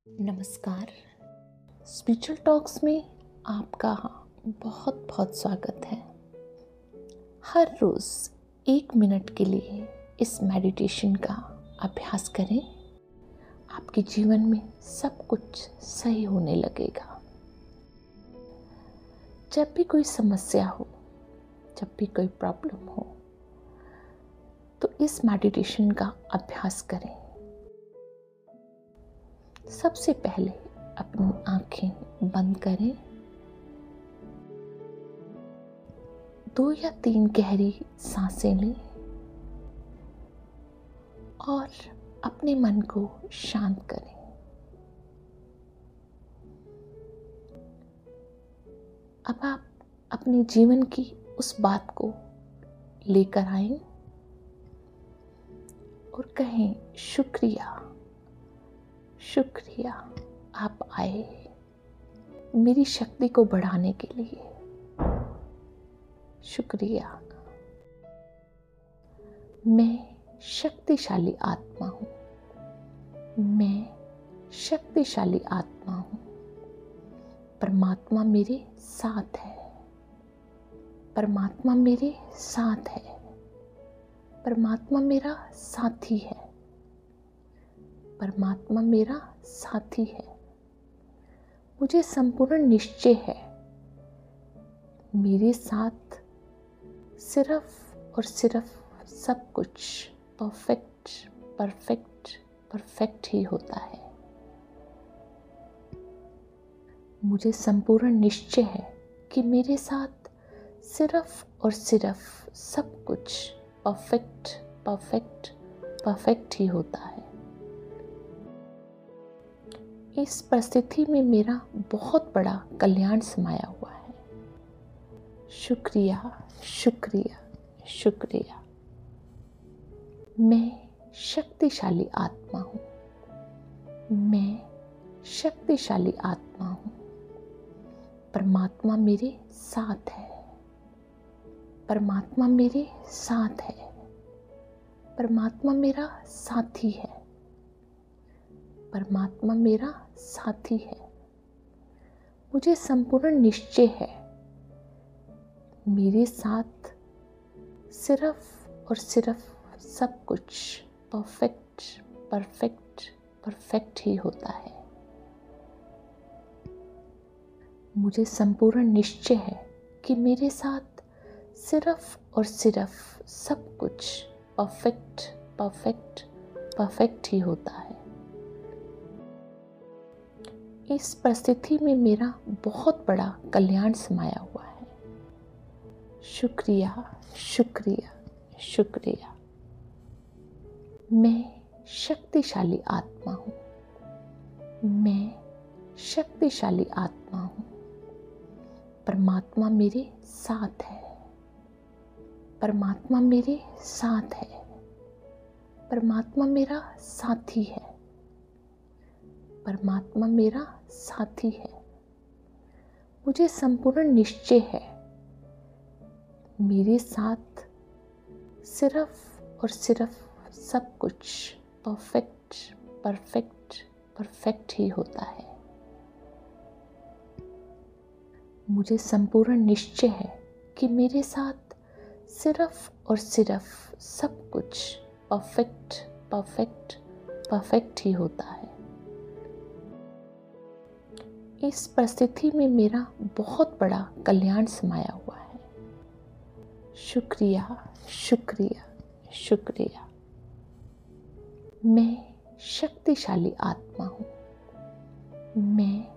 नमस्कार। Spiritual talks में आपका बहुत बहुत स्वागत है। हर रोज़ 1 मिनट के लिए इस मेडिटेशन का अभ्यास करें। आपके जीवन में सब कुछ सही होने लगेगा। जब भी कोई समस्या हो, जब भी कोई प्रॉब्लम हो, तो इस मेडिटेशन का अभ्यास करें। सबसे पहले अपनी आंखें बंद करें। 2 या 3 गहरी सांसें लें और अपने मन को शांत करें। अब आप अपने जीवन की उस बात को लेकर आएं और कहें, शुक्रिया, शुक्रिया आप आए मेरी शक्ति को बढ़ाने के लिए। शुक्रिया, मैं शक्तिशाली आत्मा हूँ। मैं शक्तिशाली आत्मा हूँ। परमात्मा मेरे साथ है। परमात्मा मेरे साथ है। परमात्मा मेरा साथी है। परमात्मा मेरा साथी है। मुझे संपूर्ण निश्चय है, मेरे साथ सिर्फ और सिर्फ सब कुछ परफेक्ट परफेक्ट परफेक्ट ही होता है। मुझे संपूर्ण निश्चय है कि मेरे साथ सिर्फ और सिर्फ सब कुछ परफेक्ट परफेक्ट परफेक्ट ही होता है। इस परिस्थिति में मेरा बहुत बड़ा कल्याण समाया हुआ है। शुक्रिया, शुक्रिया, शुक्रिया। मैं शक्तिशाली आत्मा हूँ। मैं शक्तिशाली आत्मा हूँ। परमात्मा मेरे साथ है। परमात्मा मेरे साथ है। परमात्मा मेरा साथी है। परमात्मा मेरा साथी है। मुझे संपूर्ण निश्चय है, मेरे साथ सिर्फ और सिर्फ सब कुछ परफेक्ट परफेक्ट परफेक्ट ही होता है। मुझे संपूर्ण निश्चय है कि मेरे साथ सिर्फ और सिर्फ सब कुछ परफेक्ट परफेक्ट परफेक्ट ही होता है। इस परिस्थिति में मेरा बहुत बड़ा कल्याण समाया हुआ है। शुक्रिया, शुक्रिया, शुक्रिया। मैं शक्तिशाली आत्मा हूँ। मैं शक्तिशाली आत्मा हूँ। परमात्मा मेरे साथ है। परमात्मा मेरे साथ है। परमात्मा मेरा साथी है। परमात्मा मेरा साथी है। मुझे संपूर्ण निश्चय है, मेरे साथ सिर्फ और सिर्फ सब कुछ परफेक्ट परफेक्ट परफेक्ट ही होता है। मुझे संपूर्ण निश्चय है कि मेरे साथ सिर्फ और सिर्फ सब कुछ परफेक्ट परफेक्ट परफेक्ट ही होता है। इस परिस्थिति में मेरा बहुत बड़ा कल्याण समाया हुआ है। शुक्रिया, शुक्रिया, शुक्रिया। मैं शक्तिशाली आत्मा हूँ। मैं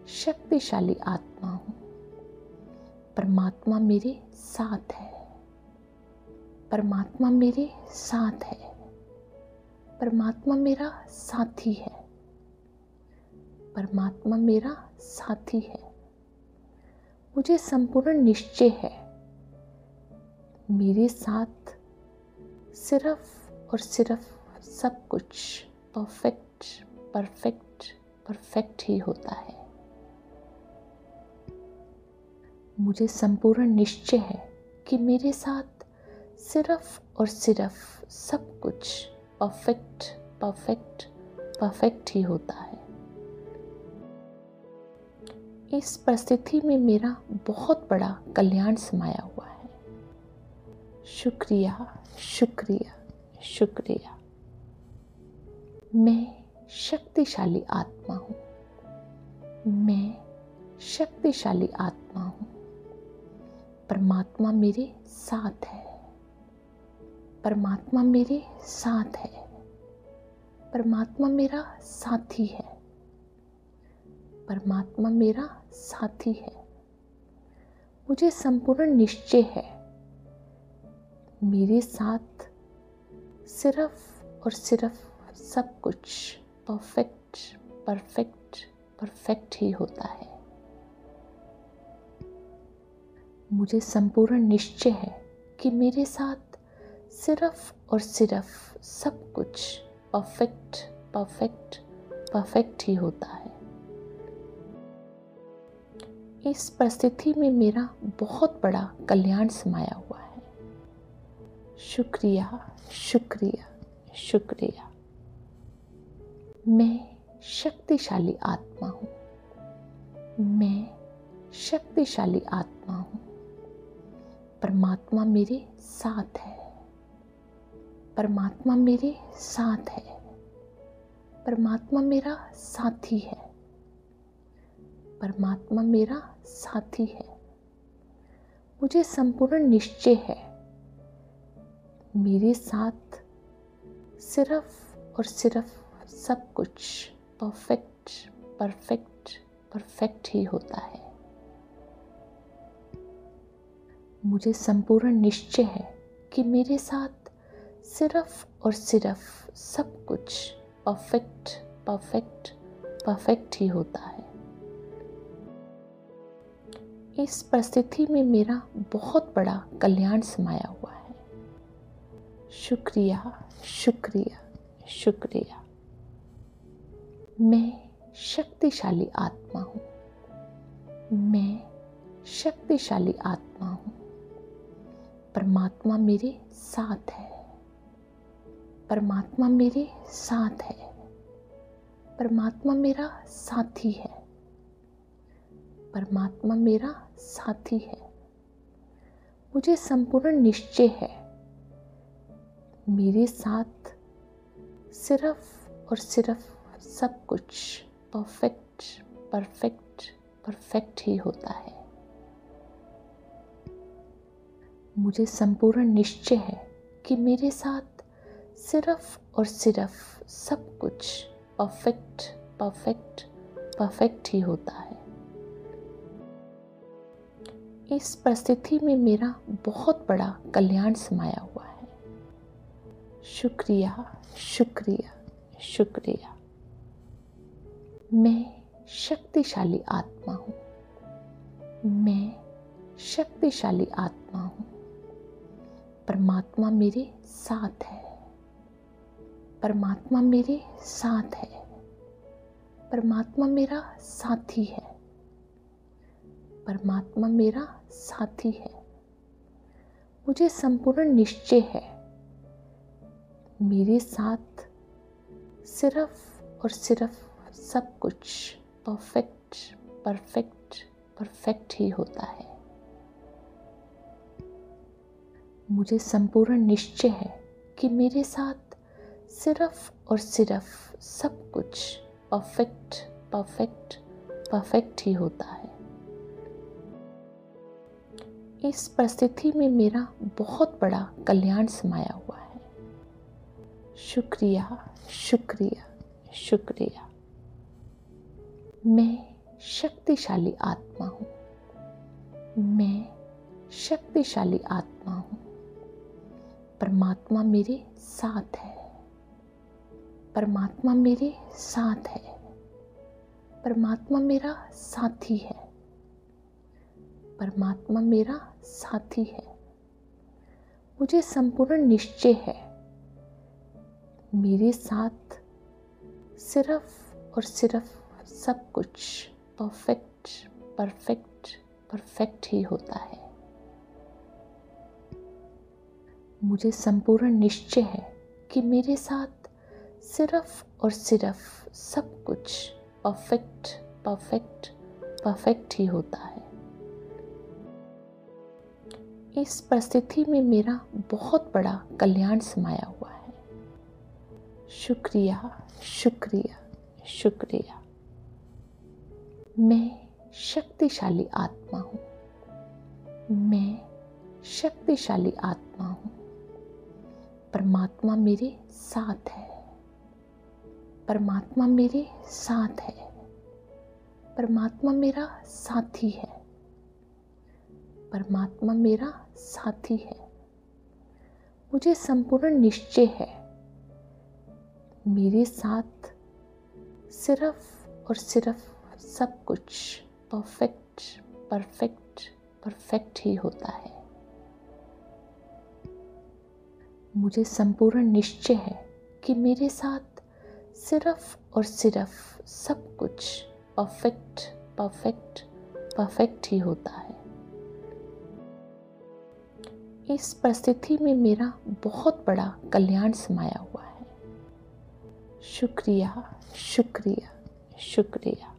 शक्तिशाली आत्मा हूँ। परमात्मा मेरे साथ है। परमात्मा मेरे साथ है। परमात्मा मेरा साथी है। परमात्मा मेरा साथी है। मुझे संपूर्ण निश्चय है, मेरे साथ सिर्फ और सिर्फ सब कुछ परफेक्ट परफेक्ट परफेक्ट ही होता है। मुझे संपूर्ण निश्चय है कि मेरे साथ सिर्फ और सिर्फ सब कुछ परफेक्ट परफेक्ट परफेक्ट ही होता है। इस परिस्थिति में मेरा बहुत बड़ा कल्याण समाया हुआ है। शुक्रिया, शुक्रिया, शुक्रिया। मैं शक्तिशाली आत्मा हूँ। मैं शक्तिशाली आत्मा हूँ। परमात्मा मेरे साथ है। परमात्मा मेरे साथ है। परमात्मा मेरा साथी है। परमात्मा मेरा साथी है। मुझे संपूर्ण निश्चय है, मेरे साथ सिर्फ और सिर्फ सब कुछ परफेक्ट परफेक्ट परफेक्ट ही होता है। मुझे संपूर्ण निश्चय है कि मेरे साथ सिर्फ और सिर्फ सब कुछ परफेक्ट परफेक्ट परफेक्ट ही होता है। इस परिस्थिति में मेरा बहुत बड़ा कल्याण समाया हुआ है। शुक्रिया, शुक्रिया, शुक्रिया। मैं शक्तिशाली आत्मा हूँ। मैं शक्तिशाली आत्मा हूँ। परमात्मा मेरे साथ है। परमात्मा मेरे साथ है। परमात्मा मेरा साथी है। परमात्मा मेरा साथी है। मुझे संपूर्ण निश्चय है, मेरे साथ सिर्फ और सिर्फ सब कुछ परफेक्ट परफेक्ट परफेक्ट ही होता है। मुझे संपूर्ण निश्चय है कि मेरे साथ सिर्फ और सिर्फ सब कुछ परफेक्ट परफेक्ट परफेक्ट ही होता है। इस परिस्थिति में मेरा बहुत बड़ा कल्याण समाया हुआ है। शुक्रिया, शुक्रिया, शुक्रिया। मैं शक्तिशाली आत्मा हूँ। मैं शक्तिशाली आत्मा हूँ। परमात्मा मेरे साथ है। परमात्मा मेरे साथ है। परमात्मा मेरा साथी है। परमात्मा मेरा साथी है। मुझे संपूर्ण निश्चय है, मेरे साथ सिर्फ और सिर्फ सब कुछ परफेक्ट परफेक्ट परफेक्ट ही होता है। मुझे संपूर्ण निश्चय है कि मेरे साथ सिर्फ और सिर्फ सब कुछ परफेक्ट परफेक्ट परफेक्ट ही होता है। इस परिस्थिति में मेरा बहुत बड़ा कल्याण समाया हुआ है। शुक्रिया, शुक्रिया, शुक्रिया। मैं शक्तिशाली आत्मा हूँ। मैं शक्तिशाली आत्मा हूँ। परमात्मा मेरे साथ है। परमात्मा मेरे साथ है। परमात्मा मेरा साथी है। परमात्मा मेरा साथी है। मुझे संपूर्ण निश्चय है, मेरे साथ सिर्फ और सिर्फ सब कुछ परफेक्ट परफेक्ट परफेक्ट ही होता है। मुझे संपूर्ण निश्चय है कि मेरे साथ सिर्फ और सिर्फ सब कुछ परफेक्ट परफेक्ट परफेक्ट ही होता है। इस परिस्थिति में मेरा बहुत बड़ा कल्याण समाया हुआ है। शुक्रिया, शुक्रिया, शुक्रिया। मैं शक्तिशाली आत्मा हूँ। मैं शक्तिशाली आत्मा हूँ। परमात्मा मेरे साथ है। परमात्मा मेरे साथ है। परमात्मा मेरा साथी है। परमात्मा मेरा साथी है। मुझे संपूर्ण निश्चय है, मेरे साथ सिर्फ और सिर्फ सब कुछ परफेक्ट परफेक्ट परफेक्ट ही होता है। मुझे संपूर्ण निश्चय है कि मेरे साथ सिर्फ और सिर्फ सब कुछ परफेक्ट परफेक्ट परफेक्ट ही होता है। इस परिस्थिति में मेरा बहुत बड़ा कल्याण समाया हुआ है। शुक्रिया, शुक्रिया, शुक्रिया। मैं शक्तिशाली आत्मा हूँ। मैं शक्तिशाली आत्मा हूँ। परमात्मा मेरे साथ है। परमात्मा मेरे साथ है। परमात्मा मेरा साथी है। परमात्मा मेरा साथी है। मुझे संपूर्ण निश्चय है, मेरे साथ सिर्फ और सिर्फ सब कुछ परफेक्ट परफेक्ट परफेक्ट ही होता है। मुझे संपूर्ण निश्चय है कि मेरे साथ सिर्फ और सिर्फ सब कुछ परफेक्ट परफेक्ट परफेक्ट ही होता है। इस परिस्थिति में मेरा बहुत बड़ा कल्याण समाया हुआ है। शुक्रिया, शुक्रिया, शुक्रिया।